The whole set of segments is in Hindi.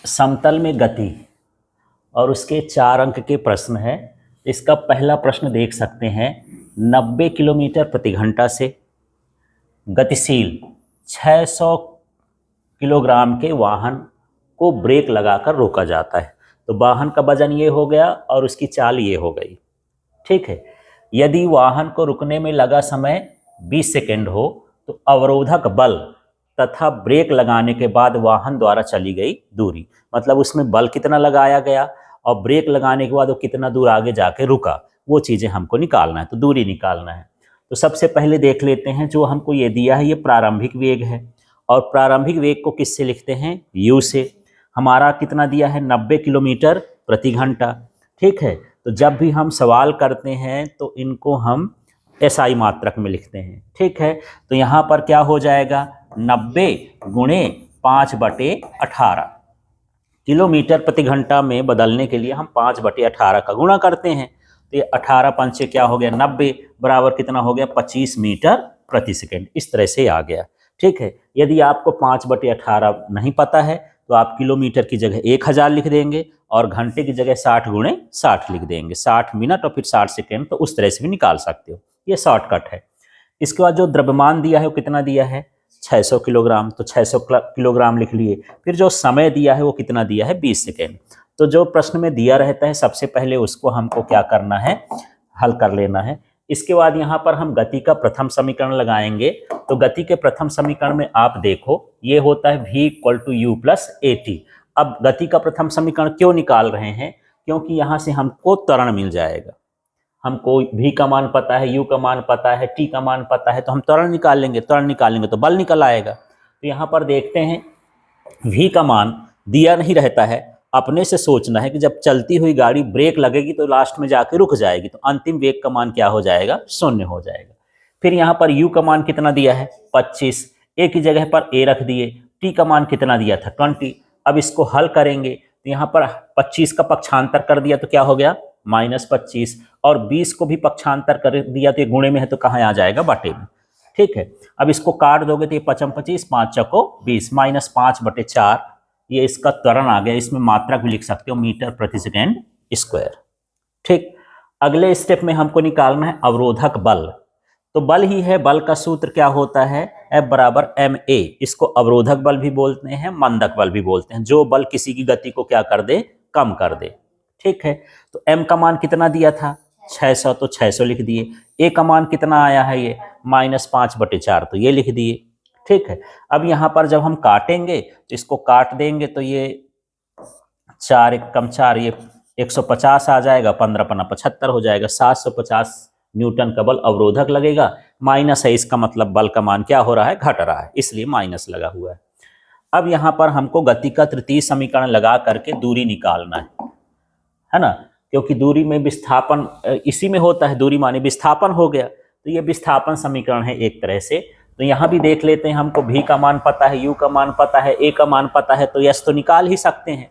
समतल में गति और उसके 4 अंक के प्रश्न है। इसका पहला प्रश्न देख सकते हैं, 90 किलोमीटर प्रति घंटा से गतिशील 600 किलोग्राम के वाहन को ब्रेक लगाकर रोका जाता है। तो वाहन का वजन ये हो गया और उसकी चाल ये हो गई। ठीक है। यदि वाहन को रुकने में लगा समय 20 सेकेंड हो तो अवरोधक बल तथा ब्रेक लगाने के बाद वाहन द्वारा चली गई दूरी, मतलब उसमें बल कितना लगाया गया और ब्रेक लगाने के बाद वो कितना दूर आगे जाके रुका, वो चीज़ें हमको निकालना है। तो दूरी निकालना है। तो सबसे पहले देख लेते हैं, जो हमको ये दिया है ये प्रारंभिक वेग है और प्रारंभिक वेग को किससे लिखते हैं, u से। हमारा कितना दिया है, 90 किलोमीटर प्रति घंटा। ठीक है। तो जब भी हम सवाल करते हैं तो इनको हम SI मात्रक में लिखते हैं। ठीक है। तो यहाँ पर क्या हो जाएगा, 90 गुणे 5/18 किलोमीटर प्रति घंटा में बदलने के लिए हम 5/18 का गुणा करते हैं। तो ये 18 पंचे क्या हो गया, 90 बराबर कितना हो गया, 25 मीटर प्रति सेकेंड। इस तरह से आ गया। ठीक है। यदि आपको 5/18 नहीं पता है तो आप किलोमीटर की जगह 1000 लिख देंगे और घंटे की जगह 60 गुणे 60 लिख देंगे, 60 मिनट और फिर 60 सेकेंड। तो उस तरह से भी निकाल सकते हो, ये शॉर्टकट है। इसके बाद जो द्रव्यमान दिया है वो कितना दिया है, 600 किलोग्राम। तो 600 किलोग्राम लिख लिए। फिर जो समय दिया है वो कितना दिया है, 20 सेकेंड। तो जो प्रश्न में दिया रहता है सबसे पहले उसको हमको क्या करना है, हल कर लेना है। इसके बाद यहाँ पर हम गति का प्रथम समीकरण लगाएंगे। तो गति के प्रथम समीकरण में आप देखो ये होता है v = u + at। अब गति का प्रथम समीकरण क्यों निकाल रहे हैं, क्योंकि यहाँ से हमको त्वरण मिल जाएगा। हमको v का मान पता है, u का मान पता है, t का मान पता है, तो हम त्वरण निकाल लेंगे। त्वरण निकालेंगे तो बल निकल आएगा। तो यहाँ पर देखते हैं v का मान दिया नहीं रहता है, अपने से सोचना है कि जब चलती हुई गाड़ी ब्रेक लगेगी तो लास्ट में जाके रुक जाएगी, तो अंतिम वेग का मान क्या हो जाएगा, 0 हो जाएगा। फिर यहाँ पर u का मान कितना दिया है, 25, a की जगह पर a रख दिए। t का मान कितना दिया था, 20। अब इसको हल करेंगे तो यहाँ पर 25 का पक्षांतर कर दिया तो क्या हो गया, -25, और 20 को भी पक्षांतर कर दिया तो ये गुणे में है तो कहाँ आ जाएगा, बटे में। ठीक है। अब इसको काट दोगे तो ये 55 25, 5 चौको 20, -5/4 ये इसका त्वरण आ गया। इसमें मात्रक भी लिख सकते हो, मीटर प्रति सेकेंड स्क्वायर। ठीक। अगले स्टेप में हमको निकालना है अवरोधक बल। तो बल ही है, बल का सूत्र क्या होता है, F = ma। इसको अवरोधक बल भी बोलते हैं, मंदक बल भी बोलते हैं, जो बल किसी की गति को क्या कर दे, कम कर दे। ठीक है। तो m का मान कितना दिया था, 600, तो 600 लिख दिए। a का मान कितना आया है, ये -5/4, तो ये लिख दिए। ठीक है। अब यहाँ पर जब हम काटेंगे तो इसको काट देंगे तो ये 4 × 4 ये 150 आ जाएगा, 15 × 75 हो जाएगा, 750 न्यूटन का बल अवरोधक लगेगा। माइनस है, इसका मतलब बल का मान क्या हो रहा है, घट रहा है, इसलिए माइनस लगा हुआ है। अब यहाँ पर हमको गति का तृतीय समीकरण लगा करके दूरी निकालना है ना, क्योंकि दूरी में विस्थापन इसी में होता है, दूरी माने विस्थापन हो गया, तो ये विस्थापन समीकरण है एक तरह से। तो यहाँ भी देख लेते हैं, हमको v का मान पता है, u का मान पता है, a का मान पता है, तो यस तो निकाल ही सकते हैं,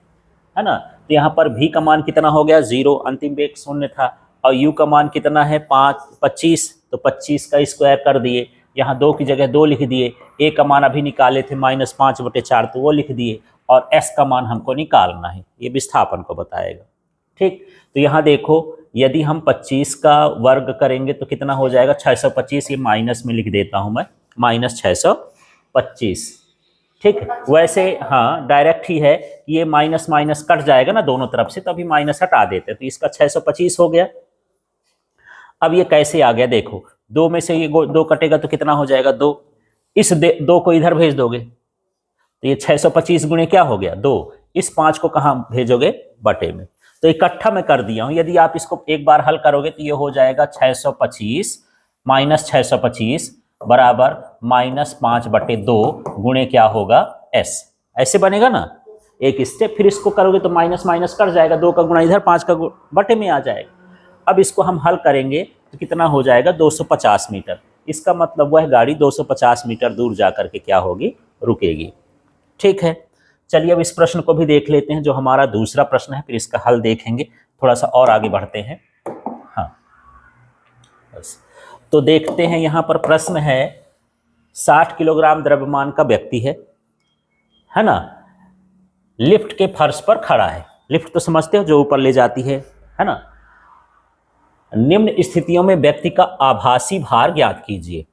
है ना। तो यहाँ पर v का मान कितना हो गया, 0, अंतिम वेग 0 था, और u का मान कितना है, 25, तो 25 का स्क्वायर कर दिए। यहाँ 2 की जगह 2 लिख दिए। a का मान अभी निकाले थे -5/4, तो वो लिख दिए, और s का मान हमको निकालना है, ये विस्थापन को बताएगा। ठीक। तो यहाँ देखो, यदि हम 25 का वर्ग करेंगे तो कितना हो जाएगा, 625, ये माइनस में लिख देता हूं मैं, -625। ठीक है। वैसे हाँ डायरेक्ट ही है, ये माइनस माइनस कट जाएगा ना दोनों तरफ से, तो अभी माइनस हटा देते हैं, तो इसका 625 हो गया। अब ये कैसे आ गया, देखो 2 में से ये 2 कटेगा तो कितना हो जाएगा, 2। इस 2 को इधर भेज दोगे तो ये 625 गुणे क्या हो गया, 2। इस 5 को कहाँ भेजोगे, बटे में। तो इकट्ठा मैं कर दिया हूं, यदि आप इसको एक बार हल करोगे तो ये हो जाएगा 625 -625 बराबर -5/2 गुणे क्या होगा, s। ऐसे बनेगा ना एक स्टेप। फिर इसको करोगे तो माइनस माइनस कर जाएगा, 2 का गुणा इधर, 5 का बटे में आ जाएगा। अब इसको हम हल करेंगे तो कितना हो जाएगा, 250 मीटर। इसका मतलब वह गाड़ी 250 मीटर दूर जाकर के क्या होगी, रुकेगी। ठीक है। चलिए अब इस प्रश्न को भी देख लेते हैं, जो हमारा दूसरा प्रश्न है, फिर इसका हल देखेंगे, थोड़ा सा और आगे बढ़ते हैं। हाँ बस, तो देखते हैं यहाँ पर प्रश्न है, 60 किलोग्राम द्रव्यमान का व्यक्ति है ना, लिफ्ट के फर्श पर खड़ा है। लिफ्ट तो समझते हो, जो ऊपर ले जाती है ना। निम्न स्थितियों में व्यक्ति का आभासी भार ज्ञात कीजिए,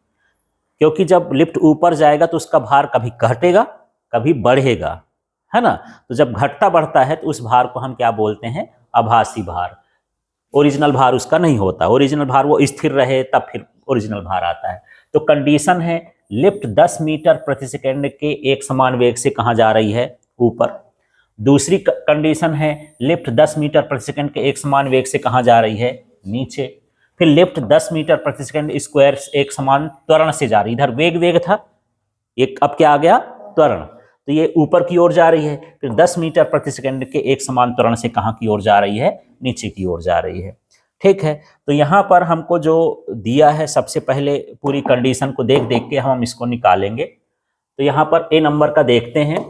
क्योंकि जब लिफ्ट ऊपर जाएगा तो उसका भार कभी घटेगा कभी बढ़ेगा, है ना। तो जब घटता बढ़ता है तो उस भार को हम क्या बोलते हैं, आभासी भार। ओरिजिनल भार उसका नहीं होता, ओरिजिनल भार वो स्थिर रहे तब फिर ओरिजिनल भार आता है। तो कंडीशन है लिफ्ट 10 मीटर प्रति सेकंड के एक समान वेग से कहाँ जा रही है, ऊपर। दूसरी कंडीशन है लिफ्ट 10 मीटर प्रति सेकंड के एक समान वेग से कहाँ जा रही है, नीचे। फिर लिफ्ट 10 मीटर प्रति सेकंड स्क्वायर एक समान त्वरण से जा रही, इधर वेग था, एक अब क्या आ गया, त्वरण, तो ये ऊपर की ओर जा रही है। फिर 10 मीटर प्रति सेकंड के एक समान त्वरण से कहाँ की ओर जा रही है, नीचे की ओर जा रही है। ठीक है, तो यहाँ पर हमको जो दिया है, सबसे पहले पूरी कंडीशन को देख देख के हम इसको निकालेंगे। तो यहाँ पर ए नंबर का देखते हैं।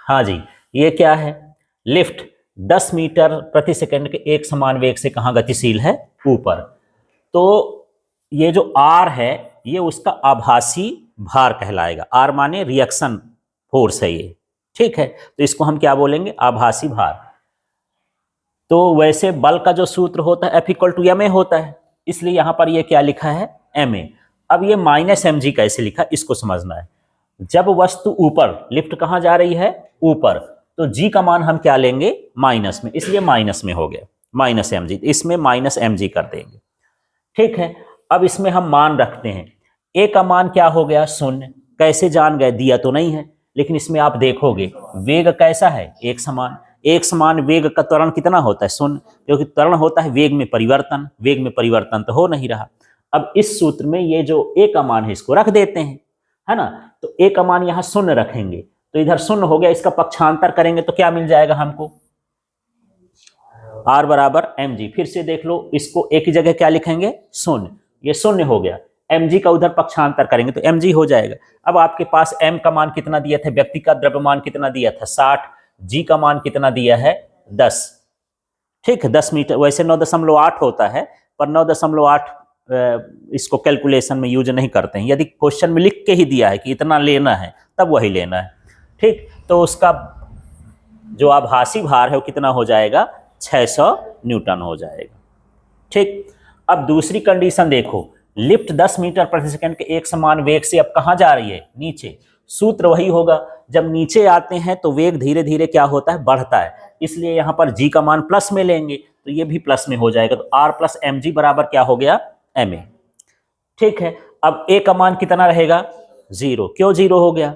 हाँ जी, ये क्या है, लिफ्ट 10 मीटर प्रति सेकंड के एक समान वेग से कहाँ गतिशील है, ऊपर। तो ये जो आर है ये उसका आभासी भार कहलाएगा। आर माने रिएक्शन फोर्स है ये, ठीक है। तो इसको हम क्या बोलेंगे, आभासी भार। तो वैसे बल का जो सूत्र होता है F=ma होता है, इसलिए यहां पर ये क्या लिखा है, ma। अब ये -mg कैसे लिखा, इसको समझना है। जब वस्तु ऊपर, लिफ्ट कहां जा रही है, ऊपर, तो g का मान हम क्या लेंगे, माइनस में, इसलिए माइनस में हो गया, -mg, इसमें -mg कर देंगे। ठीक है, अब इसमें हम मान रखते हैं। a का मान क्या हो गया, 0। कैसे जान गए, दिया तो नहीं है, लेकिन इसमें आप देखोगे वेग कैसा है, एक समान। एक समान वेग का त्वरण कितना होता है, 0, क्योंकि त्वरण होता है वेग में परिवर्तन, वेग में परिवर्तन तो हो नहीं रहा। अब इस सूत्र में ये जो a का मान है इसको रख देते हैं, है ना। तो a का मान यहाँ 0 रखेंगे, तो इधर 0 हो गया, इसका पक्षांतर करेंगे तो क्या मिल जाएगा हमको, R बराबर mg। फिर से देख लो, इसको a की जगह क्या लिखेंगे, 0, ये 0 हो गया, mg का उधर पक्षांतर करेंगे तो mg हो जाएगा। अब आपके पास m का मान कितना दिया था, व्यक्ति का द्रव्यमान कितना दिया था, 60, g का मान कितना दिया है, 10। ठीक है, 10 मीटर, वैसे 9.8 होता है, पर 9.8 इसको कैलकुलेशन में यूज नहीं करते हैं। यदि क्वेश्चन में लिख के ही दिया है कि इतना लेना है तब वही लेना है। ठीक, तो उसका जो आभासी भार है वो कितना हो जाएगा, 600 न्यूटन हो जाएगा। ठीक, अब दूसरी कंडीशन देखो, लिफ्ट 10 मीटर प्रति सेकंड के एक समान वेग से अब कहाँ जा रही है, नीचे। सूत्र वही होगा, जब नीचे आते हैं तो वेग धीरे धीरे क्या होता है, बढ़ता है, इसलिए यहाँ पर g का मान प्लस में लेंगे तो ये भी प्लस में हो जाएगा। तो r + mg बराबर क्या हो गया, ma। ठीक है, अब a का मान कितना रहेगा, 0। क्यों 0 हो गया,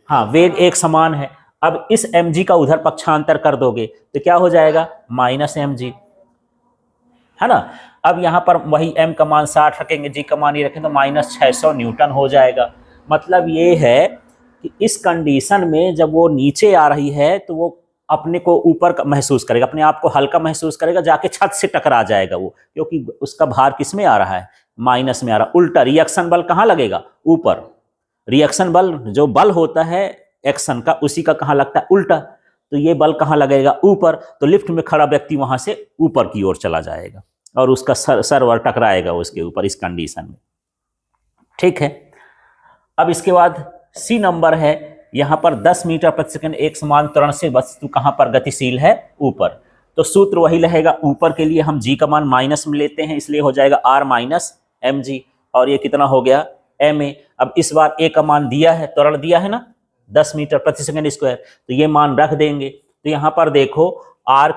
हाँ, वेग एक समान है। अब इस mg का उधर पक्षांतर कर दोगे तो क्या हो जाएगा, -mg, है ना। अब यहाँ पर वही m का मान 60 रखेंगे, g का मान ये रखेंगे तो -600 न्यूटन हो जाएगा। मतलब ये है कि इस कंडीशन में जब वो नीचे आ रही है तो वो अपने को ऊपर महसूस करेगा, अपने आप को हल्का महसूस करेगा, जाके छत से टकरा जाएगा वो, क्योंकि उसका भार किस में आ रहा है, माइनस में आ रहा। उल्टा रिएक्शन बल कहाँ लगेगा, ऊपर। रिएक्शन बल जो बल होता है एक्शन का, उसी का कहाँ लगता है, उल्टा। तो ये बल कहाँ लगेगा, ऊपर। तो लिफ्ट में खड़ा व्यक्ति वहां से ऊपर की ओर चला जाएगा और उसका सर्वर टकराएगा उसके ऊपर, इस कंडीशन में। ठीक है, अब इसके बाद सी नंबर है, यहां पर 10 मीटर प्रति सेकंड एक समान त्वरण से वस्तु कहां पर गतिशील है, ऊपर। तो सूत्र वही रहेगा, ऊपर के लिए हम g का मान माइनस में लेते हैं, इसलिए हो जाएगा r - mg, और ये कितना हो गया, ma। अब इस बार a का मान दिया है, त्वरण दिया है ना, 10 मीटर प्रति सेकंड स्क्वायर, तो ये मान रख देंगे। तो यहाँ पर देखो r,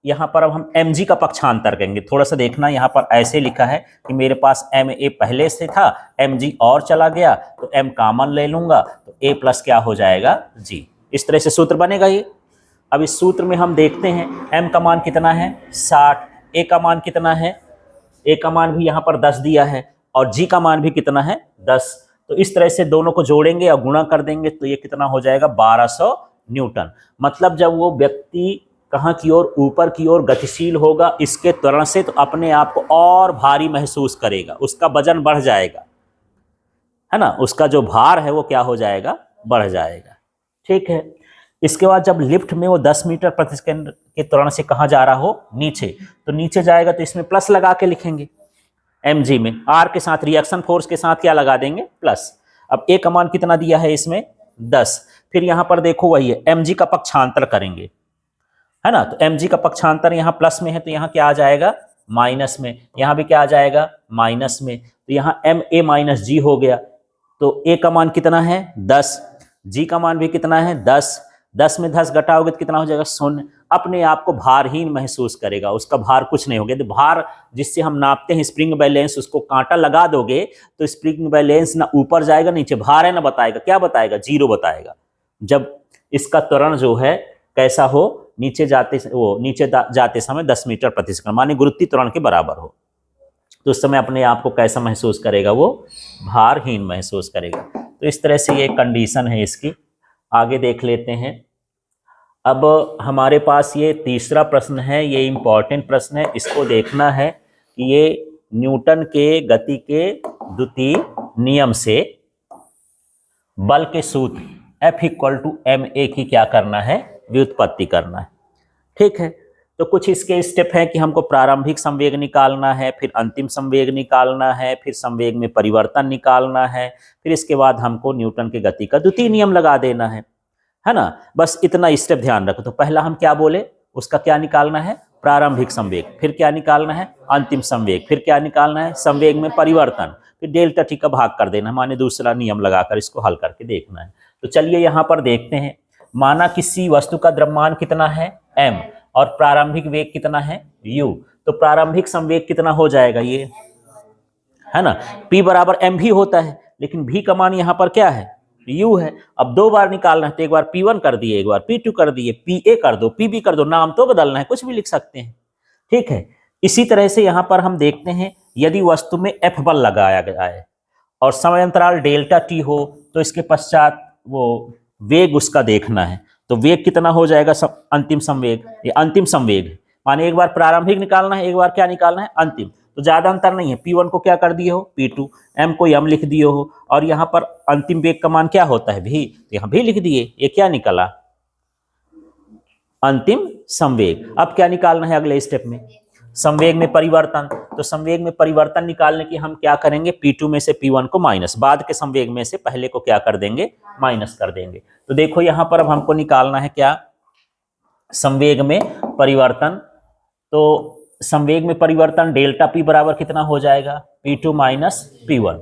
यहाँ पर अब हम mg का पक्षांतर करेंगे। थोड़ा सा देखना, यहाँ पर ऐसे लिखा है कि मेरे पास ma पहले से था, mg और चला गया, तो m कॉमन ले लूंगा, तो a प्लस क्या हो जाएगा, g। इस तरह से सूत्र बनेगा ये। अब इस सूत्र में हम देखते हैं m का मान कितना है, 60, a का मान कितना है, a का मान भी यहाँ पर 10 दिया है, और g का मान भी कितना है, 10। तो इस तरह से दोनों को जोड़ेंगे और गुणा कर देंगे तो ये कितना हो जाएगा, 1200 न्यूटन। मतलब जब वो व्यक्ति कहाँ की ओर, ऊपर की ओर गतिशील होगा इसके त्वरण से, तो अपने आप को और भारी महसूस करेगा, उसका वजन बढ़ जाएगा, है ना, उसका जो भार है वो क्या हो जाएगा, बढ़ जाएगा। ठीक है, इसके बाद जब लिफ्ट में वो 10 मीटर प्रति सेकंड के त्वरण से कहाँ जा रहा हो, नीचे, तो नीचे जाएगा तो इसमें प्लस लगा के लिखेंगे, mg में r के साथ रिएक्शन फोर्स के साथ क्या लगा देंगे, प्लस। अब a का मान कितना दिया है इसमें, 10। फिर यहाँ पर देखो वही है, mg का पक्षांतर करेंगे, है ना। तो mg का पक्षांतर यहाँ प्लस में है तो यहाँ क्या आ जाएगा, माइनस में। यहाँ भी क्या आ जाएगा, माइनस में। तो यहाँ ma माइनस जी हो गया। तो a का मान कितना है 10, g का मान भी कितना है 10। 10 में 10 घटाओगे तो कितना हो जाएगा, 0। अपने आप को भारहीन महसूस करेगा, उसका भार कुछ नहीं होगा। यदि भार जिससे हम नापते हैं स्प्रिंग बैलेंस, उसको कांटा लगा दोगे तो स्प्रिंग बैलेंस ना ऊपर जाएगा नीचे, भार है ना बताएगा, क्या बताएगा, 0 बताएगा। जब इसका त्वरण जो है कैसा हो, नीचे जाते समय 10 मीटर प्रति सेकंड, माने गुरुत्वीय त्वरण के बराबर हो, तो उस समय अपने आप को कैसा महसूस करेगा, वो भारहीन महसूस करेगा। तो इस तरह से ये कंडीशन है इसकी। आगे देख लेते हैं। अब हमारे पास ये तीसरा प्रश्न है, ये इंपॉर्टेंट प्रश्न है। इसको देखना है कि ये न्यूटन के गति के द्वितीय नियम से बल के सूत्र F = ma की क्या करना है, व्युत्पत्ति करना है। ठीक है, तो कुछ इसके स्टेप हैं कि हमको प्रारंभिक संवेग निकालना है, फिर अंतिम संवेग निकालना है, फिर संवेग में परिवर्तन निकालना है, फिर इसके बाद हमको न्यूटन के गति का द्वितीय नियम लगा देना है ना। बस इतना स्टेप ध्यान रखो। तो पहला हम क्या बोले, उसका क्या निकालना है, प्रारंभिक संवेग, फिर क्या निकालना है, अंतिम संवेग, फिर क्या निकालना है, संवेग में परिवर्तन, फिर डेल्टा टी का भाग कर देना, माने दूसरा नियम लगाकर इसको हल करके देखना है। तो चलिए यहाँ पर देखते हैं। माना किसी वस्तु का द्रव्यमान कितना है m और प्रारंभिक वेग कितना है u, तो प्रारंभिक संवेग कितना हो जाएगा, ये है ना, p बराबर m भी होता है, लेकिन v का मान यहाँ पर क्या है, u है। अब दो बार निकालना है, तो एक बार p1 कर दिए, एक बार p2 कर दिए, pa कर दो, pb कर दो, नाम तो बदलना है, कुछ भी लिख सकते हैं। ठीक है, इसी तरह से यहाँ पर हम देखते हैं, यदि वस्तु में F बल लगाया गया है और समय अंतराल डेल्टा टी हो, तो इसके पश्चात वो वेग उसका देखना है। तो वेग कितना हो जाएगा, अंतिम संवेग, ये अंतिम संवेग है, माने एक बार प्रारंभिक निकालना है, एक बार क्या निकालना है, अंतिम। तो ज्यादा अंतर नहीं है, P1 को क्या कर दिए हो P2, M को M लिख दिए हो, और यहाँ पर अंतिम वेग का मान क्या होता है V, तो यहाँ भी लिख दिए। ये क्या निकला, अंतिम संवेग। अब क्या निकालना है अगले स्टेप में, संवेग में परिवर्तन। तो संवेग में परिवर्तन निकालने की हम क्या करेंगे, P2 में से P1 को माइनस, बाद के संवेग में से पहले को क्या कर देंगे, माइनस कर देंगे। तो देखो यहाँ पर अब हमको निकालना है क्या, संवेग में परिवर्तन। तो संवेग में परिवर्तन डेल्टा P बराबर कितना हो जाएगा, P2 माइनस P1,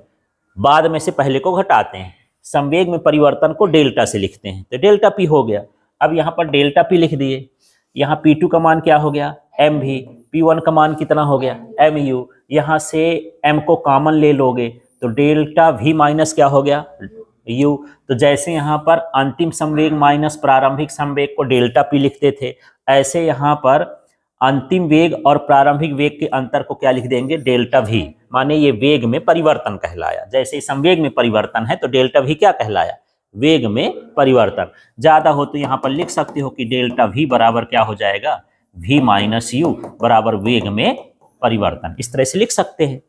बाद में से पहले को घटाते हैं, संवेग में परिवर्तन को डेल्टा से लिखते हैं, तो डेल्टा P हो गया। अब यहाँ पर डेल्टा P लिख दिए, यहाँ P2 का मान क्या हो गया, M भी, P1 का मान कितना हो गया, mu, यहाँ से M को कॉमन ले लोगे तो डेल्टा V माइनस क्या हो गया, u। तो जैसे यहाँ पर अंतिम संवेग माइनस प्रारंभिक संवेग को डेल्टा P लिखते थे, ऐसे यहाँ पर अंतिम वेग और प्रारंभिक वेग के अंतर को क्या लिख देंगे, डेल्टा V, माने ये वेग में परिवर्तन कहलाया। जैसे संवेग में परिवर्तन है तो डेल्टा V क्या कहलाया, वेग में परिवर्तन। ज्यादा हो तो यहाँ पर लिख सकते हो कि डेल्टा V बराबर क्या हो जाएगा, V माइनस u बराबर वेग में परिवर्तन, इस तरह से लिख सकते हैं।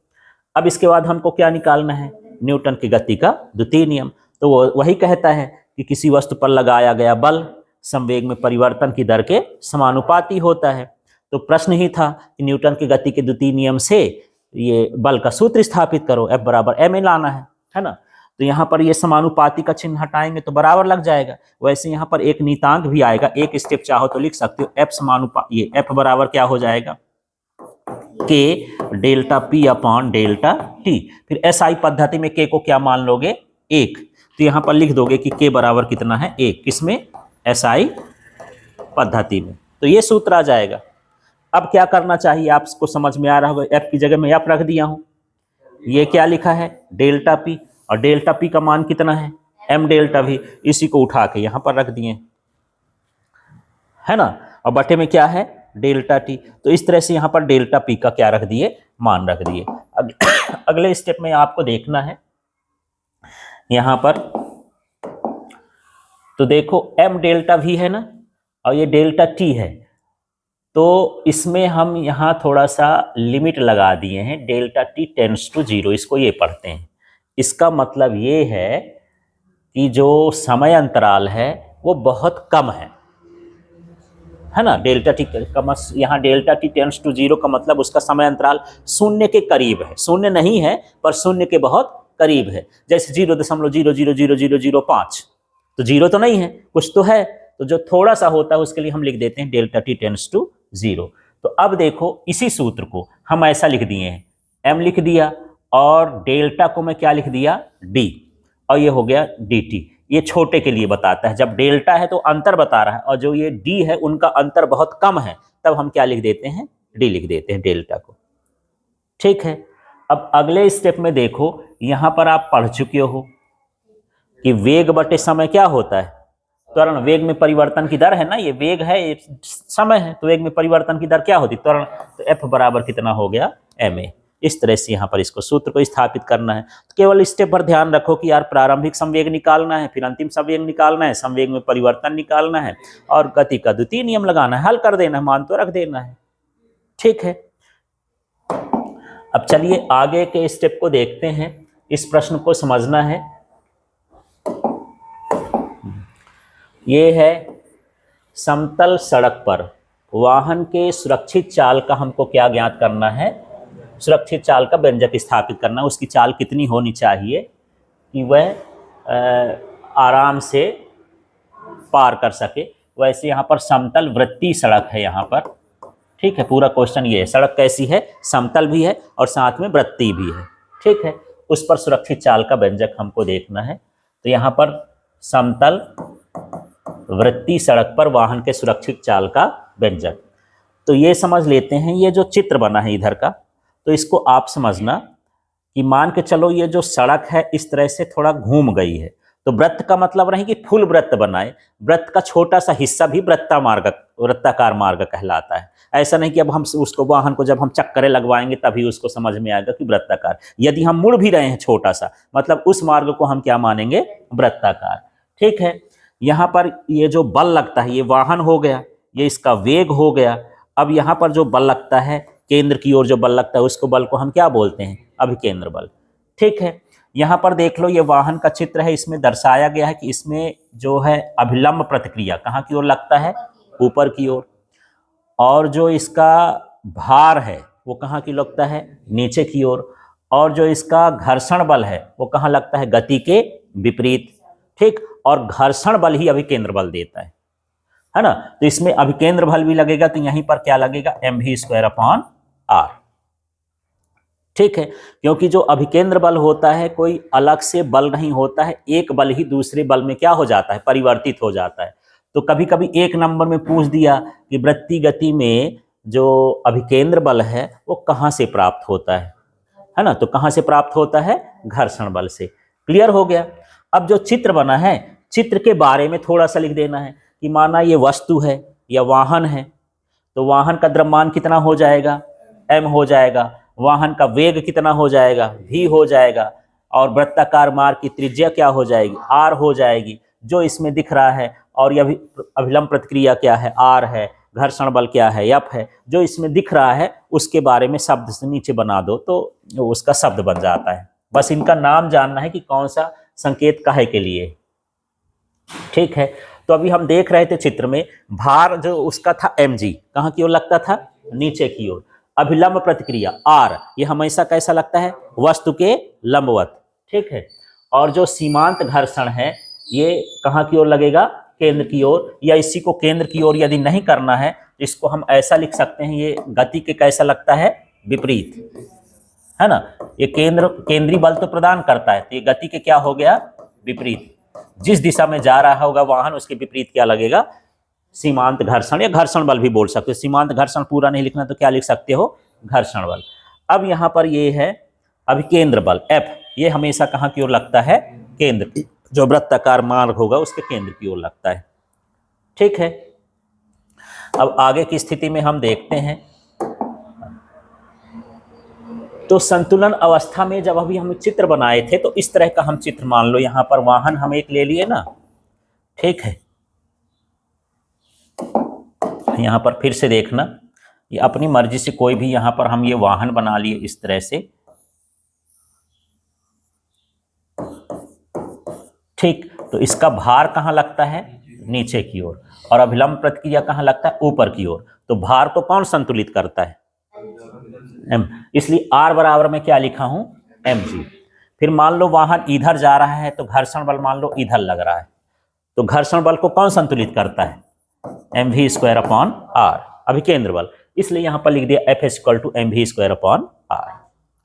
अब इसके बाद हमको क्या निकालना है, न्यूटन की गति का द्वितीय नियम। तो वो वही कहता है कि किसी वस्तु पर लगाया गया बल संवेग में परिवर्तन की दर के समानुपाती होता है। तो प्रश्न ही था कि न्यूटन की गति के द्वितीय नियम से ये बल का सूत्र स्थापित करो, F बराबर ma लाना है ना। तो यहाँ पर ये समानुपाती का चिन्ह हटाएंगे तो बराबर लग जाएगा। वैसे यहाँ पर एक नियतांक भी आएगा, एक स्टेप चाहो तो लिख सकते हो, F समानुपाती, ये F बराबर क्या हो जाएगा, K delta P upon delta T। फिर SI पद्धति में K को क्या मान लोगे, 1, तो यहाँ पर लिख दोगे कि K बराबर कितना है 1, किसमें, SI पद्धति में। तो ये सूत्र आ जाएगा। अब क्या करना चाहिए, आपको समझ में आ रहा होगा, F की जगह में F रख दिया हूं, ये क्या लिखा है, डेल्टा P, और डेल्टा P का मान कितना है, M डेल्टा V, इसी को उठा के यहाँ पर रख दिए, है ना, और बटे में क्या है, डेल्टा T। तो इस तरह से यहाँ पर डेल्टा P का क्या रख दिए, मान रख दिए। अगले स्टेप में आपको देखना है यहाँ पर, तो देखो M डेल्टा V है ना, और ये डेल्टा T है, तो इसमें हम यहाँ थोड़ा सा लिमिट लगा दिए हैं, डेल्टा T टेंड्स टू 0, इसको ये पढ़ते हैं। इसका मतलब ये है कि जो समय अंतराल है वो बहुत कम है ना, डेल्टा T का यहाँ डेल्टा T टेंड्स टू 0 का मतलब उसका समय अंतराल शून्य के करीब है, शून्य नहीं है पर शून्य के बहुत करीब है। जैसे 0.0000005, तो जीरो तो नहीं है, कुछ तो है, तो जो थोड़ा सा होता है उसके लिए हम लिख देते हैं delta T tends to zero. तो अब देखो इसी सूत्र को हम ऐसा लिख दिए हैं, m लिख दिया और डेल्टा को मैं क्या लिख दिया, d, और ये हो गया dt। ये छोटे के लिए बताता है, जब डेल्टा है तो अंतर बता रहा है, और जो ये d है उनका अंतर बहुत कम है, तब हम क्या लिख देते हैं, d लिख देते हैं डेल्टा को। ठीक है, अब अगले स्टेप में देखो, यहां पर आप पढ़ चुके हो कि वेग बटे समय क्या होता है, त्वरण। वेग में परिवर्तन की दर है ना, ये वेग है, ये समय है, तो वेग में परिवर्तन की दर क्या होती, त्वरण। तो F बराबर कितना हो गया, ma। इस तरह से यहाँ पर इसको सूत्र को स्थापित करना है। तो केवल स्टेप पर ध्यान रखो कि यार प्रारंभिक संवेग निकालना है, फिर अंतिम संवेग निकालना है, संवेग में परिवर्तन निकालना है, और गति का द्वितीय नियम लगाना है, हल कर देना है, मान तो रख देना है। ठीक है, अब चलिए आगे के स्टेप को देखते हैं। इस प्रश्न को समझना है, ये है समतल सड़क पर वाहन के सुरक्षित चाल का हमको क्या ज्ञात करना है, सुरक्षित चाल का व्यंजक स्थापित करना। उसकी चाल कितनी होनी चाहिए कि वह आराम से पार कर सके। वैसे यहाँ पर समतल वृत्तीय सड़क है यहाँ पर। ठीक है, पूरा क्वेश्चन ये है, सड़क कैसी है, समतल भी है और साथ में वृत्तीय भी है। ठीक है, उस पर सुरक्षित चाल का व्यंजक हमको देखना है। तो यहाँ पर समतल वृत्तीय सड़क पर वाहन के सुरक्षित चाल का व्यंजक, तो ये समझ लेते हैं। ये जो चित्र बना है इधर का, तो इसको आप समझना कि मान के चलो ये जो सड़क है इस तरह से थोड़ा घूम गई है, तो वृत्त का मतलब नहीं कि फुल वृत्त बनाए, वृत्त का छोटा सा हिस्सा भी वृत्ताकार मार्ग कहलाता है। ऐसा नहीं कि अब हम उसको वाहन को जब हम चक्करे लगवाएंगे तभी उसको समझ में आएगा कि वृत्ताकार। यदि हम मुड़ भी रहे हैं छोटा सा, मतलब उस मार्ग को हम क्या मानेंगे, वृत्ताकार। ठीक है, यहाँ पर ये जो बल लगता है, ये वाहन हो गया, ये इसका वेग हो गया। अब यहाँ पर जो बल लगता है, केंद्र की ओर जो बल लगता है, उसको बल को हम क्या बोलते हैं, अभिकेंद्र बल। ठीक है, यहाँ पर देख लो, ये वाहन का चित्र है, इसमें दर्शाया गया है कि इसमें जो है अभिलंब प्रतिक्रिया कहाँ की ओर लगता है, ऊपर की ओर, और जो इसका भार है वो कहाँ की लगता है, नीचे की ओर, और जो इसका घर्षण बल है वो कहाँ लगता है, गति के विपरीत। ठीक, और घर्षण बल ही अभिकेंद्र बल देता है ना। तो इसमें अभिकेंद्र बल भी लगेगा, तो यहीं पर क्या लगेगा, mv²/r। ठीक है, क्योंकि जो अभिकेंद्र बल होता है कोई अलग से बल नहीं होता है, एक बल ही दूसरे बल में क्या हो जाता है, परिवर्तित हो जाता है। तो कभी कभी एक नंबर में पूछ दिया कि वृत्तीय गति में जो अभिकेंद्र बल है वो कहाँ से प्राप्त होता है ना, तो कहाँ से प्राप्त होता है, घर्षण बल से। क्लियर हो गया। अब जो चित्र बना है, चित्र के बारे में थोड़ा सा लिख देना है कि माना ये वस्तु है या वाहन है, तो वाहन का द्रव्यमान कितना हो जाएगा, m हो जाएगा, वाहन का वेग कितना हो जाएगा, v हो जाएगा, और वृत्ताकार मार्ग की त्रिज्या क्या हो जाएगी, r हो जाएगी, जो इसमें दिख रहा है। और यह अभिलंब प्रतिक्रिया क्या है, r है, घर्षण बल क्या है, F है, जो इसमें दिख रहा है उसके बारे में शब्द से नीचे बना दो तो उसका शब्द बन जाता है। बस इनका नाम जानना है कि कौन सा संकेत काहे के लिए। ठीक है, तो अभी हम देख रहे थे चित्र में, भार जो उसका था mg, कहाँ की ओर लगता था, नीचे की ओर। अभिलंब प्रतिक्रिया r, ये हमेशा कैसा लगता है, वस्तु के लंबवत। ठीक है, और जो सीमांत घर्षण है ये कहाँ की ओर लगेगा, केंद्र की ओर, या इसी को केंद्र की ओर यदि नहीं करना है तो इसको हम ऐसा लिख सकते हैं, ये गति के कैसा लगता है, विपरीत, है ना। ये केंद्रीय बल तो प्रदान करता है, तो ये गति के क्या हो गया, विपरीत। जिस दिशा में जा रहा होगा वाहन उसके विपरीत क्या लगेगा, सीमांत घर्षण या घर्षण बल भी बोल सकते हो। सीमांत घर्षण पूरा नहीं लिखना तो क्या लिख सकते हो, घर्षण बल। अब यहाँ पर ये है अभिकेंद्र बल F, ये हमेशा कहाँ की ओर लगता है, केंद्र, जो वृत्ताकार मार्ग होगा उसके केंद्र की ओर लगता है। ठीक है, अब आगे की स्थिति में हम देखते हैं। तो संतुलन अवस्था में जब अभी हम चित्र बनाए थे तो इस तरह का हम चित्र मान लो, यहां पर वाहन हम एक ले लिए ना। ठीक है, यहां पर फिर से देखना, ये अपनी मर्जी से कोई भी यहां पर हम ये वाहन बना लिए इस तरह से। ठीक, तो इसका भार कहाँ लगता है, नीचे की ओर, और अभिलंब प्रतिक्रिया कहाँ लगता है, ऊपर की ओर। तो भार तो कौन संतुलित करता है, m, इसलिए r बराबर में क्या लिखा हूं, mg। फिर मान लो वाहन इधर जा रहा है तो घर्षण बल मान लो इधर लग रहा है, तो घर्षण बल को कौन संतुलित करता है? mv²/r, अभिकेंद्र बल। इसलिए यहां पर लिख दिया F = mv²/r।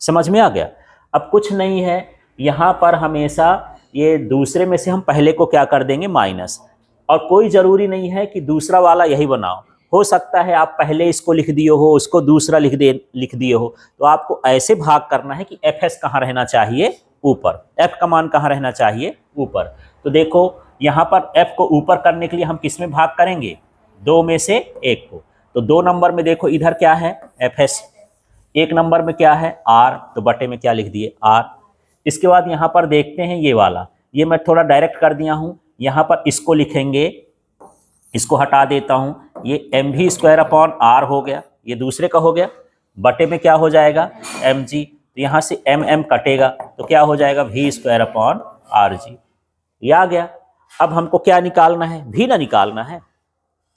समझ में आ गया? अब कुछ नहीं है, यहां पर हमेशा ये दूसरे में से हम पहले को क्या कर देंगे? माइनस। और कोई जरूरी नहीं है कि दूसरा वाला यही बनाओ, हो सकता है आप पहले इसको लिख दिए हो, उसको दूसरा लिख दिए हो। तो आपको ऐसे भाग करना है कि Fs कहाँ रहना चाहिए? ऊपर। F का मान कहाँ रहना चाहिए? ऊपर। तो देखो यहाँ पर F को ऊपर करने के लिए हम किस में भाग करेंगे? 2 में से 1 को। तो 2 नंबर में देखो इधर क्या है? Fs। 1 नंबर में क्या है? R। तो बटे में क्या लिख दिए? R। इसके बाद यहाँ पर देखते हैं ये वाला, ये मैं थोड़ा डायरेक्ट कर दिया हूँ। यहाँ पर इसको लिखेंगे, इसको हटा देता हूँ, ये mv²/r हो गया, ये दूसरे का हो गया। बटे में क्या हो जाएगा? mg। तो यहाँ से mm कटेगा तो क्या हो जाएगा? v²/rg। ये आ गया। अब हमको क्या निकालना है? v ना निकालना है,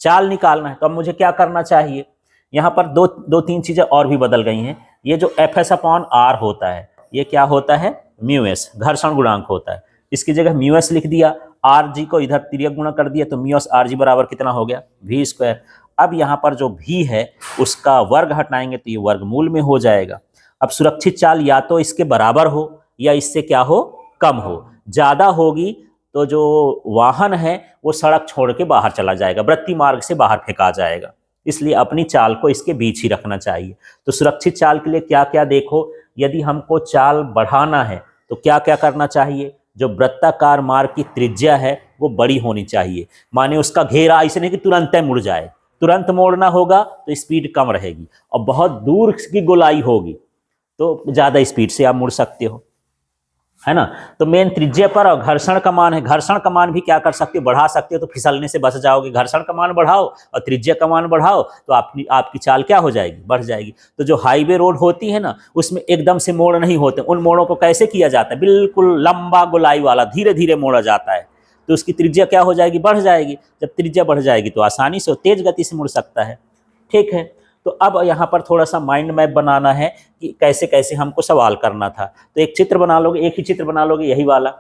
चाल निकालना है। तो अब मुझे क्या करना चाहिए? यहाँ पर दो तीन चीजें और भी बदल गई हैं। ये जो Fs/r होता है, ये क्या होता है? μs, घर्षण गुणांक होता है। इसकी जगह μs लिख दिया, rg को इधर तिर्यक गुणा कर दिया, तो μs rg बराबर कितना हो गया? v²। अब यहाँ पर जो v है उसका वर्ग हटाएंगे तो ये वर्गमूल में हो जाएगा। अब सुरक्षित चाल या तो इसके बराबर हो या इससे क्या हो? कम हो। ज़्यादा होगी तो जो वाहन है वो सड़क छोड़ के बाहर चला जाएगा, वृत्ति मार्ग से बाहर फेंका जाएगा। इसलिए अपनी चाल को इसके बीच ही रखना चाहिए। तो सुरक्षित चाल के लिए क्या क्या देखो, यदि हमको चाल बढ़ाना है तो क्या क्या करना चाहिए? जो वृत्ताकार मार्ग की त्रिज्या है वो बड़ी होनी चाहिए, माने उसका घेरा ऐसे नहीं कि तुरंत मुड़ जाए, तुरंत मोड़ना होगा तो स्पीड कम रहेगी, और बहुत दूर की गोलाई होगी तो ज़्यादा स्पीड से आप मुड़ सकते हो, है ना। तो मेन त्रिज्या पर और घर्षण का मान है, घर्षण का मान भी क्या कर सकते हो? बढ़ा सकते हो, तो फिसलने से बच जाओगे। घर्षण का मान बढ़ाओ और त्रिज्या का मान बढ़ाओ तो आपकी चाल क्या हो जाएगी? बढ़ जाएगी। तो जो हाईवे रोड होती है ना, उसमें एकदम से मोड़ नहीं होते। उन मोड़ों को कैसे किया जाता है? बिल्कुल लंबा गोलाई वाला, धीरे धीरे मोड़ा जाता है, तो उसकी त्रिज्या क्या हो जाएगी? बढ़ जाएगी। जब त्रिज्या बढ़ जाएगी तो आसानी से तेज गति से मुड़ सकता है। ठीक है, तो अब यहाँ पर थोड़ा सा माइंड मैप बनाना है कि कैसे कैसे हमको सवाल करना था। तो एक चित्र बना लोगे, एक ही चित्र बना लोगे, यही वाला।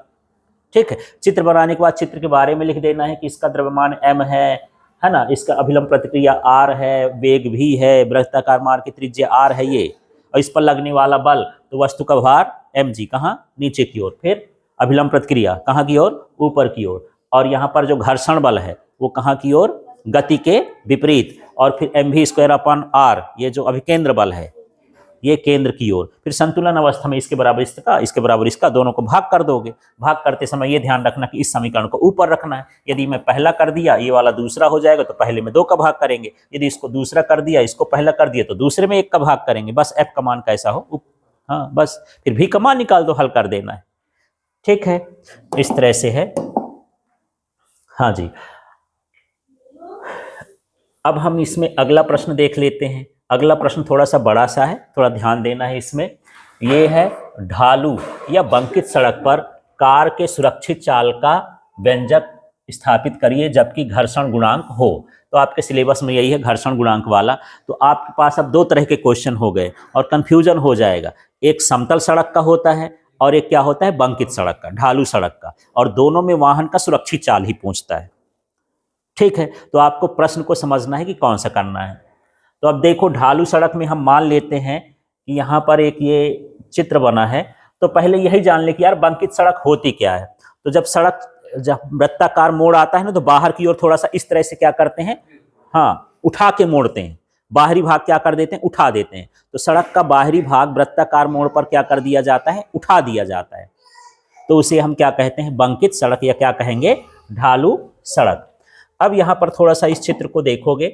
ठीक है, चित्र बनाने के बाद चित्र के बारे में लिख देना है कि इसका द्रव्यमान m है ना, इसका अभिलंब प्रतिक्रिया r है, वेग v है, वृत्ताकार मार्ग की त्रिज्या r है ये, और इस पर लगने वाला बल, तो वस्तु का भार mg, कहाँ? नीचे की ओर। फिर अभिलंब प्रतिक्रिया कहाँ की ओर? ऊपर की ओर। और यहाँ पर जो घर्षण बल है वो कहाँ की ओर? गति के विपरीत। और फिर mv²/r, ये जो अभिकेंद्र बल है ये केंद्र की ओर। फिर संतुलन अवस्था में इसके बराबर इसका, इसके बराबर इसका, दोनों को भाग कर दोगे। भाग करते समय ये ध्यान रखना कि इस समीकरण को ऊपर रखना है। यदि मैं पहला कर दिया, ये वाला दूसरा हो जाएगा, तो पहले में 2 का भाग करेंगे। यदि इसको दूसरा कर दिया, इसको पहला कर दिया, तो दूसरे में 1 का भाग करेंगे। बस f का मान कैसा हो, हाँ बस, फिर v का मान निकाल दो, हल कर देना है। ठीक है, इस तरह से है। हाँ जी, अब हम इसमें अगला प्रश्न देख लेते हैं। अगला प्रश्न थोड़ा सा बड़ा सा है, थोड़ा ध्यान देना है इसमें। ये है ढालू या बंकित सड़क पर कार के सुरक्षित चाल का व्यंजक स्थापित करिए जबकि घर्षण गुणांक हो। तो आपके सिलेबस में यही है, घर्षण गुणांक वाला। तो आपके पास अब 2 तरह के क्वेश्चन हो गए और कंफ्यूजन हो जाएगा। एक समतल सड़क का होता है और एक क्या होता है? बंकित सड़क का, ढालू सड़क का, और दोनों में वाहन का सुरक्षित चाल ही पूछता है। ठीक है, तो आपको प्रश्न को समझना है कि कौन सा करना है। तो अब देखो, ढालू सड़क में हम मान लेते हैं कि यहाँ पर एक ये चित्र बना है, तो पहले यही जान ले कि यार बंकित सड़क होती क्या है। तो जब वृत्ताकार मोड़ आता है ना, तो बाहर की ओर थोड़ा सा इस तरह से क्या करते हैं? हाँ, उठा के मोड़ते हैं। बाहरी भाग क्या कर देते हैं? उठा देते हैं। तो सड़क का बाहरी भाग वृत्ताकार मोड़ पर क्या कर दिया जाता है? उठा दिया जाता है। तो उसे हम क्या कहते हैं? बंकित सड़क, या क्या कहेंगे? ढालू सड़क। अब यहां पर थोड़ा सा इस चित्र को देखोगे,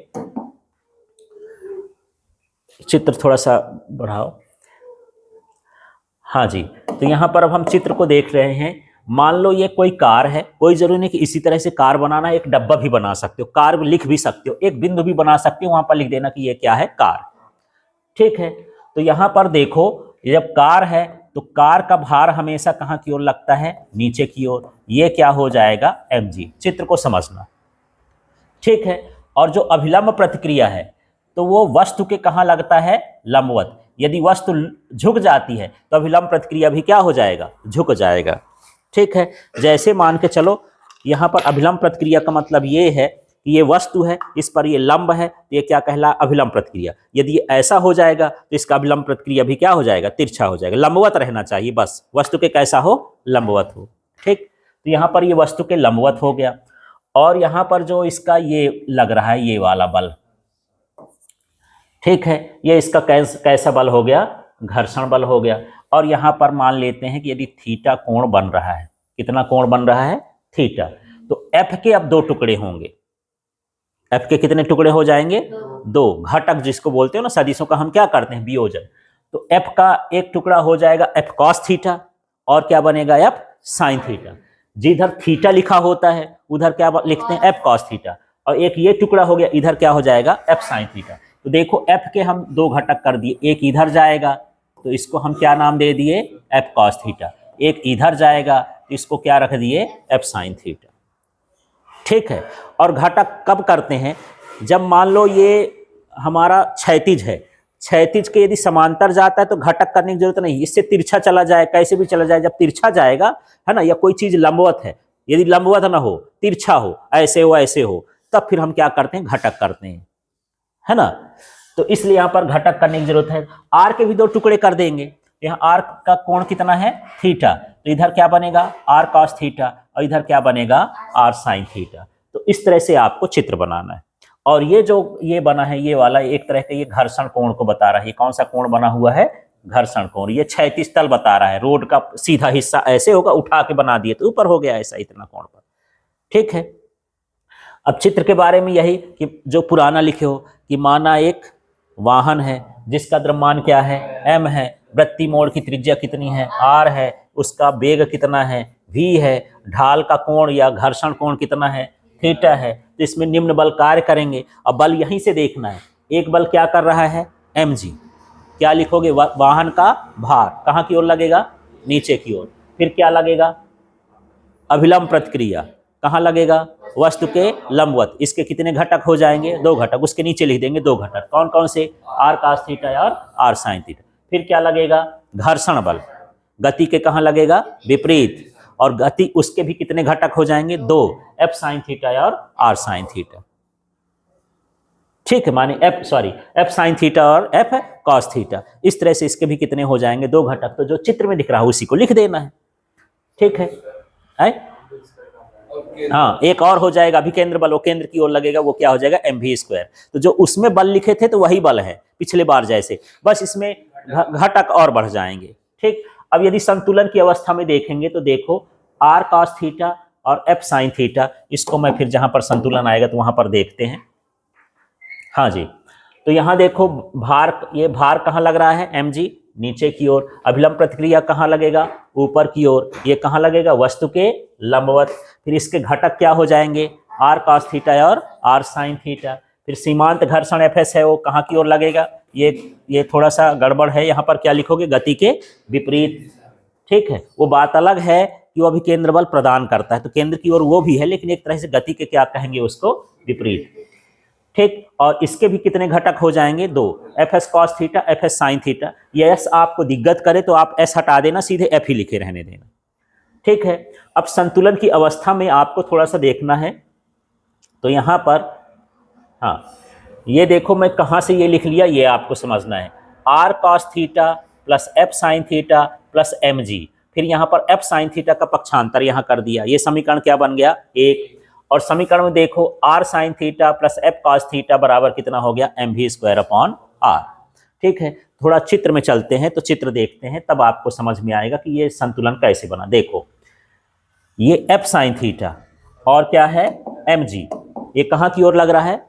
चित्र थोड़ा सा बढ़ाओ। हाँ जी, तो यहां पर अब हम चित्र को देख रहे हैं। मान लो ये कोई कार है, कोई जरूरी नहीं कि इसी तरह से कार बनाना है, एक डब्बा भी बना सकते हो, कार लिख भी सकते हो, एक बिंदु भी बना सकते हो, वहां पर लिख देना कि ये क्या है? कार। ठीक है, तो यहां पर देखो, जब कार है तो कार का भार हमेशा कहां की ओर लगता है? नीचे की ओर। ये क्या हो जाएगा? mg। चित्र को समझना। ठीक है, और जो अभिलंब प्रतिक्रिया है तो वो वस्तु के कहाँ लगता है? लंबवत। यदि वस्तु झुक जाती है तो अभिलंब प्रतिक्रिया भी क्या हो जाएगा? झुक जाएगा। ठीक है, जैसे मान के चलो यहाँ पर अभिलंब प्रतिक्रिया का मतलब ये है कि ये वस्तु है, इस पर ये लंब है, तो ये क्या कहला, अभिलंब प्रतिक्रिया। यदि ये ऐसा हो जाएगा तो इसका अभिलंब प्रतिक्रिया भी क्या हो जाएगा, तिरछा हो जाएगा। लंबवत रहना चाहिए बस, वस्तु के कैसा हो, लंबवत हो। ठीक, तो यहाँ पर ये वस्तु के लंबवत हो गया। और यहाँ पर जो इसका ये लग रहा है, ये वाला बल, ठीक है, ये इसका कैसा बल हो गया, घर्षण बल हो गया। और यहाँ पर मान लेते हैं कि यदि थीटा कोण बन रहा है, कितना कोण बन रहा है, थीटा, तो एफ के अब दो टुकड़े होंगे। एफ के कितने टुकड़े हो जाएंगे, दो। घटक जिसको बोलते हो ना सदिशों का, हम क्या करते हैं, वियोजन। तो एफ का एक टुकड़ा हो जाएगा एफ कॉस थीटा, और क्या बनेगा, एफ साइन थीटा। जिधर थीटा लिखा होता है उधर क्या लिखते हैं, एफ कॉस थीटा। और एक ये टुकड़ा हो गया, इधर क्या हो जाएगा, एफ साइन थीटा। तो देखो एफ के हम दो घटक कर दिए, एक इधर जाएगा तो इसको हम क्या नाम दे दिए, एफ कॉस थीटा। एक इधर जाएगा तो इसको क्या रख दिए, एफ साइन थीटा। ठीक है। और घटक कब करते हैं, जब मान लो ये हमारा क्षैतिज है, क्षैतिज के यदि समांतर जाता है तो घटक करने की जरूरत नहीं, इससे तिरछा चला जाए, कैसे भी चला जाए। जब तिरछा जाएगा है ना, या कोई चीज लंबवत है, यदि लंबवत ना हो, तिरछा हो, ऐसे हो, तब फिर हम क्या करते हैं, घटक करते हैं, है ना। तो इसलिए यहां पर घटक करने की जरूरत है। आर के भी दो टुकड़े कर देंगे। यहाँ आर का कोण कितना है, थीटा, तो इधर क्या बनेगा, आर कॉस थीटा, और इधर क्या बनेगा, आर साइन थीटा। तो इस तरह से आपको चित्र बनाना है। और ये जो ये बना है, ये वाला एक तरह का ये घर्षण कोण को बता रहा है। ये कौन सा कोण बना हुआ है, घर्षण कोण। ये क्षैतिज तल बता रहा है, रोड का सीधा हिस्सा ऐसे होगा, उठा के बना दिए तो ऊपर हो गया ऐसा, इतना कोण पर। ठीक है। अब चित्र के बारे में यही कि जो पुराना लिखे हो कि माना एक वाहन है जिसका द्रव्यमान क्या है, m है, वृत्ति मोड़ की त्रिज्या कितनी है, r है, उसका वेग कितना है, v है, ढाल का कोण या घर्षण कोण कितना है, थीटा है। तो इसमें निम्न बल कार्य करेंगे। अब बल यहीं से देखना है। एक बल क्या कर रहा है, mg। क्या लिखोगे, वाहन का भार कहाँ की ओर लगेगा, नीचे की ओर। फिर क्या लगेगा, अभिलंब प्रतिक्रिया कहाँ लगेगा, वस्तु के लंबवत। इसके कितने घटक हो जाएंगे, दो घटक। उसके नीचे लिख देंगे दो घटक, कौन कौन से, आर कॉस थीटा और आर साइन थीटा। फिर क्या लगेगा, घर्षण बल, गति के कहाँ लगेगा, विपरीत। और गति उसके भी कितने घटक हो जाएंगे, दो, एफ साइन थीटा और आर साइन थीटा। ठीक है, माने एफ साइन थीटा और एफ कॉस थीटा। इस तरह से इसके भी कितने हो जाएंगे, दो घटक। तो जो चित्र में दिख रहा है उसी को लिख देना है। ठीक है, हाँ, एक और हो जाएगा अभिकेंद्र बल, वो केंद्र की ओर लगेगा, वो क्या हो जाएगा, mv²। तो जो उसमें बल लिखे थे तो वही बल है पिछले बार जैसे, बस इसमें घटक और बढ़ जाएंगे। ठीक। अब यदि संतुलन की अवस्था में देखेंगे तो देखो r cos थीटा और f sin थीटा, इसको मैं फिर जहां पर संतुलन आएगा तो वहां पर देखते हैं। हाँ जी, तो यहां देखो भार, ये भार कहाँ लग रहा है, mg, नीचे की ओर। अभिलंब प्रतिक्रिया कहाँ लगेगा, ऊपर की ओर। ये कहाँ लगेगा, वस्तु के लंबवत। फिर इसके घटक क्या हो जाएंगे, आर कॉस थीटा और आर साइन थीटा। फिर सीमांत घर्षण एफएस है, वो कहाँ की ओर लगेगा, ये थोड़ा सा गड़बड़ है, यहाँ पर क्या लिखोगे, गति के विपरीत। ठीक है, वो बात अलग है कि वो अभी केंद्र बल प्रदान करता है, तो केंद्र की ओर वो भी है, लेकिन एक तरह से गति के क्या कहेंगे उसको, विपरीत। ठीक। और इसके भी कितने घटक हो जाएंगे, दो, F S cos theta, F S sine theta. ये एस आपको दिक्कत करे तो आप एस हटा देना, सीधे एफ ही लिखे रहने देना। ठीक है। अब संतुलन की अवस्था में आपको थोड़ा सा देखना है। तो यहां पर हाँ, ये देखो मैं कहां से ये लिख लिया, ये आपको समझना है। R cos theta plus F sign theta plus M G. फिर यहां पर एफ साइन थीटा का पक्षांतर यहां कर दिया। ये समीकरण क्या बन गया, एक। और समीकरण में देखो R sin theta plus F cos theta बराबर कितना हो गया, mv²/r। ठीक है, थोड़ा चित्र में चलते हैं तो चित्र देखते हैं, तब आपको समझ में आएगा कि ये संतुलन कैसे बना। देखो ये एफ साइन थीटा और क्या है, mg, ये कहाँ की ओर लग रहा है,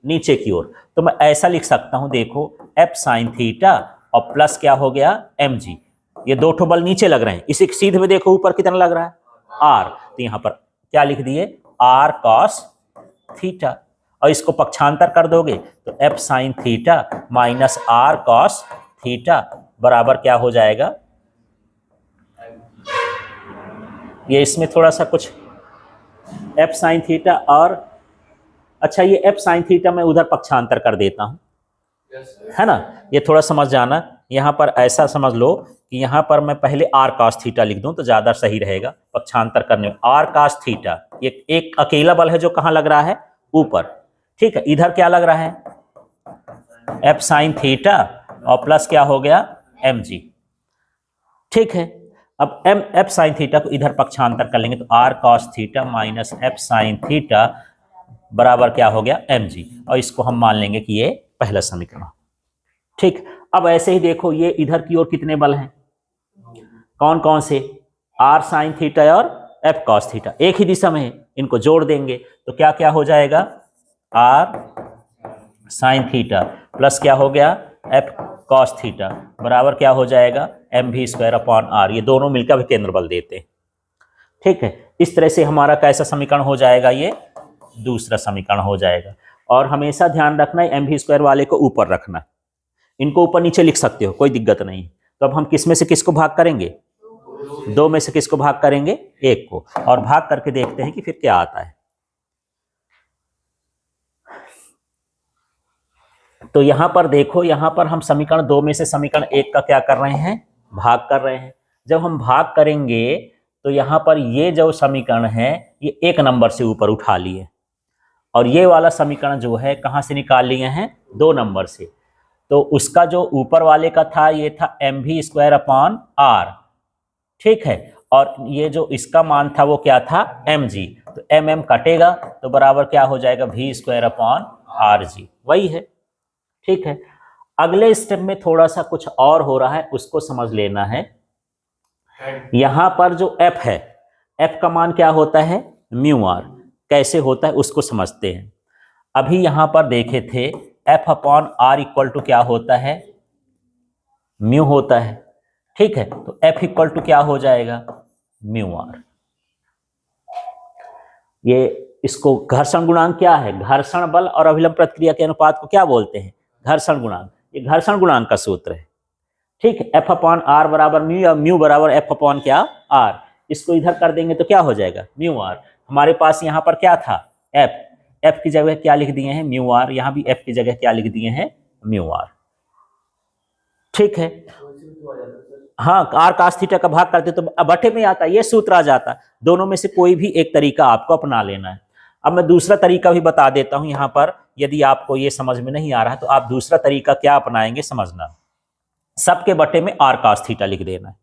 नीचे की ओर। तो मैं ऐसा लिख सकता हूं, देखो एफ साइन थीटा और प्लस क्या हो गया, mg। ये दो ठो बल नीचे लग रहे हैं, इसी सीधे में देखो ऊपर कितना लग रहा है, r। तो यहां पर क्या लिख दिए, आर कॉस थीटा, और इसको पक्षांतर कर दोगे तो F sign theta minus R cos theta बराबर क्या हो जाएगा, ये इसमें थोड़ा सा कुछ एफ साइन थीटा और, अच्छा ये एफ साइन थीटा मैं उधर पक्षांतर कर देता हूं, है ना, ये थोड़ा समझ जाना। यहाँ पर ऐसा समझ लो कि यहाँ पर मैं पहले आर कास थीटा लिख दूं तो ज़्यादा सही रहेगा पक्षांतर करने में। आर कास थीटा ये एक अकेला बल है जो कहाँ लग रहा है, ऊपर। ठीक है, इधर क्या लग रहा है, एफ साइन थीटा और प्लस क्या हो गया, एम जी। ठीक है, अब एफ साइन थीटा को इधर पक्षांतर कर लेंगे तो R cos theta minus F sign theta बराबर क्या हो गया, एम जी। और इसको हम मान लेंगे कि ये पहला समीकरण। ठीक, अब ऐसे ही देखो ये इधर की ओर कितने बल हैं, कौन कौन से, आर साइन थीटा और एफ कॉस थीटा, एक ही दिशा में है, इनको जोड़ देंगे तो क्या क्या हो जाएगा, आर साइन थीटा प्लस क्या हो गया, एफ कॉस थीटा बराबर क्या हो जाएगा, M V square upon R. ये दोनों मिलकर भी केंद्र बल देते हैं। ठीक है, इस तरह से हमारा कैसा समीकरण हो जाएगा, ये दूसरा समीकरण हो जाएगा। और हमेशा ध्यान रखना है एम वी स्क्वायर वाले को ऊपर रखना, इनको ऊपर नीचे लिख सकते हो, कोई दिक्कत नहीं। तो अब हम किस में से किसको भाग करेंगे, दो में से किसको भाग करेंगे, एक को, और भाग करके देखते हैं कि फिर क्या आता है। तो यहां पर देखो, यहां पर हम समीकरण दो में से समीकरण एक का क्या कर रहे हैं, भाग कर रहे हैं। जब हम भाग करेंगे तो यहां पर ये जो समीकरण है ये एक नंबर से ऊपर उठा लिए, और ये वाला समीकरण जो है कहां से निकाल लिए हैं, दो नंबर से। तो उसका जो ऊपर वाले का था ये था M V square upon R. ठीक है, और ये जो इसका मान था वो क्या था, एम जी। तो एम एम कटेगा तो बराबर क्या हो जाएगा, V square upon R G, वही है। ठीक है, अगले स्टेप में थोड़ा सा कुछ और हो रहा है, उसको समझ लेना है। यहां पर जो एफ है, एफ का मान क्या होता है, म्यू आर। कैसे होता है उसको समझते हैं। अभी यहां पर देखे थे F upon R equal to क्या होता है, म्यू होता है। ठीक है, तो एफ इक्वल टू क्या हो जाएगा, म्यू आर। ये इसको घर्षण गुणांक क्या है, घर्षण बल और अभिलंब प्रतिक्रिया के अनुपात को क्या बोलते हैं, घर्षण गुणांक। ये घर्षण गुणांक का सूत्र है। ठीक है, एफ अपॉन आर बराबर म्यू, या म्यू बराबर एफ अपॉन क्या, आर। इसको इधर कर देंगे तो क्या हो जाएगा, म्यू आर। हमारे पास यहाँ पर क्या था, एफ, एफ की जगह क्या लिख दिए हैं, म्यू आर। यहाँ भी एफ की जगह क्या लिख दिए हैं, म्यू आर। ठीक है, हाँ, आर कास थीटा का भाग करते तो बटे में आता, ये सूत्र आ जाता। दोनों में से कोई भी एक तरीका आपको अपना लेना है। अब मैं दूसरा तरीका भी बता देता हूं यहाँ पर, यदि आपको ये समझ में नहीं आ रहा तो आप दूसरा तरीका क्या अपनाएंगे समझना। सबके बटे में आर कास थीटा लिख देना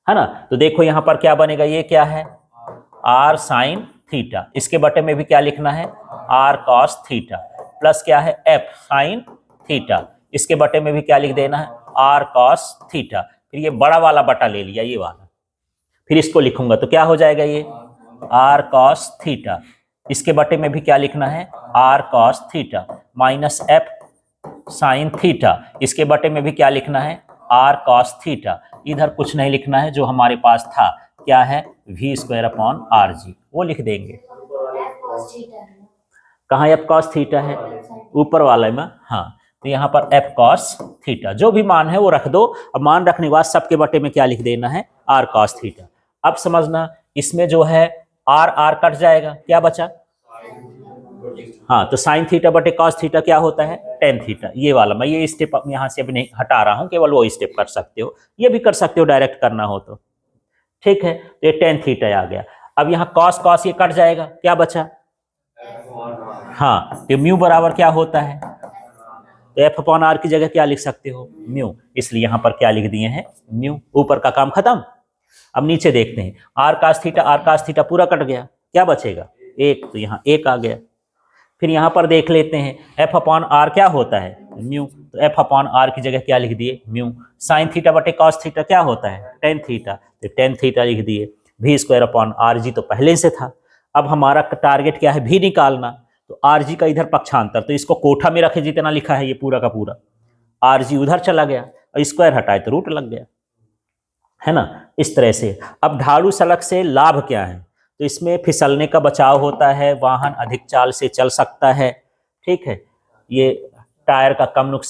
है ना। तो देखो यहाँ पर क्या बनेगा, ये क्या है, आर साइन थीटा। इसके बटे में भी क्या लिखना है, आर कॉस थीटा, प्लस क्या है, एफ साइन थीटा। इसके बटे में भी क्या लिख देना है, आर कॉस थीटा। फिर ये बड़ा वाला बटा ले लिया, ये वाला, फिर इसको लिखूंगा तो क्या हो जाएगा, ये आर कॉस थीटा। इसके बटे में भी क्या लिखना है, R cos theta minus F sign theta. इसके बटे में भी क्या लिखना है, आर कॉस थीटा। इधर कुछ नहीं लिखना है, जो हमारे पास था क्या है, V square upon R G, वो लिख देंगे। कहाँ एफ कॉस थीटा है, ऊपर वाले में, हाँ। तो यहाँ पर एफ कॉस थीटा, जो भी मान है वो रख दो। अब मान रखने के बाद सबके बटे में क्या लिख देना है, आर कॉस थीटा। अब समझना, इसमें जो है आर आर कट जाएगा, क्या बचा, हाँ, तो साइन थीटा बटे कॉस थीटा क्या होता है, टेन थीटा। ये वाला मैं ये स्टेप यहाँ से अभी नहीं हटा रहा हूँ, केवल वो स्टेप कर सकते हो, ये भी कर सकते हो डायरेक्ट करना हो तो। ठीक है, तो ये टेन थीटा आ गया। अब यहाँ कॉस कॉस ये कट जाएगा, क्या बचा, हाँ, तो म्यू बराबर क्या होता है, तो एफ अपॉन आर की जगह क्या लिख सकते हो, म्यू। इसलिए यहाँ पर क्या लिख दिए हैं, म्यू। ऊपर का काम खत्म। अब नीचे देखते हैं, आर कास थीटा पूरा कट गया, क्या बचेगा, एक, तो यहाँ एक आ गया। फिर यहाँ पर देख लेते हैं एफ अपॉन आर क्या होता है, म्यू। तो एफ अपॉन आर की जगह क्या लिख दिए, म्यू। साइन थीटा बटे कॉस थीटा क्या होता है, टेन थीटा, तो टेन थीटा लिख दिए। V square upon R G तो पहले से था। अब हमारा टारगेट क्या है, भी निकालना। तो आर जी का इधर पक्षांतर, तो इसको कोठा में रखे जितना लिखा है ये पूरा का पूरा, आर जी उधर चला गया और स्क्वायर हटाए तो रूट लग गया, है ना। इस तरह से अब ढालू सड़क से लाभ क्या है, तो इसमें फिसलने का बचाव होता है, वाहन अधिक चाल से चल सकता है। ठीक है, ये टायर का कम नुकसान